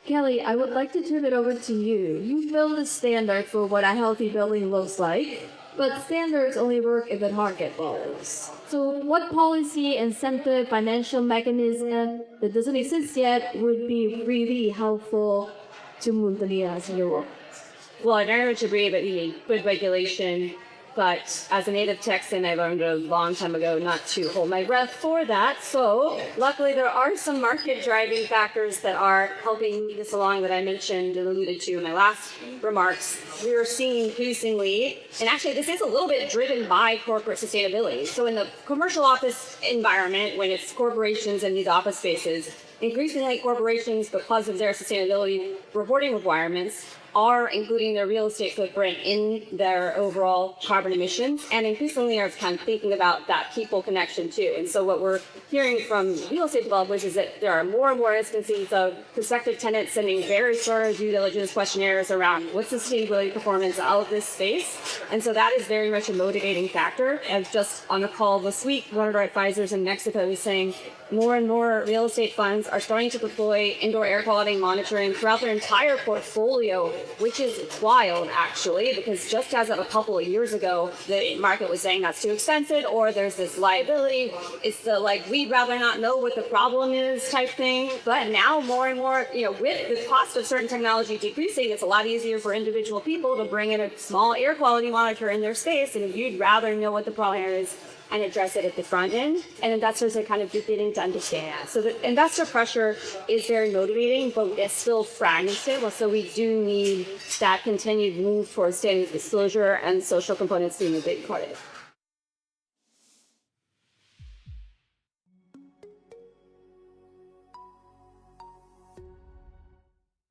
Kelly, I would like to turn it over to you. You build a standard for what a healthy building looks like, but standards only work if the market follows. So, what policy, incentive, financial mechanism that doesn't exist yet would be really helpful to move the needle in your work? Well, I very much agree that we need good regulation, but as a native Texan, I learned a long time ago not to hold my breath for that. So luckily, there are some market driving factors that are helping move this along that I mentioned and alluded to in my last remarks. We are seeing increasingly, and actually this is a little bit driven by corporate sustainability. So in the commercial office environment, when it's corporations and these office spaces, increasingly corporations, because of their sustainability reporting requirements, are including their real estate footprint in their overall carbon emissions, and increasingly are kind of thinking about that people connection too. And so what we're hearing from real estate developers is that there are more and more instances of prospective tenants sending very thorough due diligence questionnaires around what's the sustainability performance of this space. And so that is very much a motivating factor. As just on a call this week, one of our advisors in Mexico was saying more and more real estate funds are starting to deploy indoor air quality monitoring throughout their entire portfolio, which is wild, actually, because just as of a couple of years ago, the market was saying that's too expensive, or there's this liability. It's the we'd rather not know what the problem is type thing. But now more and more, with the cost of certain technology decreasing, it's a lot easier for individual people to bring in a small air quality monitor in their space, and if you'd rather know what the problem is, and address it at the front end. And investors are kind of beginning to understand. So the investor pressure is very motivating, but it's still fragmented. So we do need that continued move for standard disclosure and social components being a big part of it.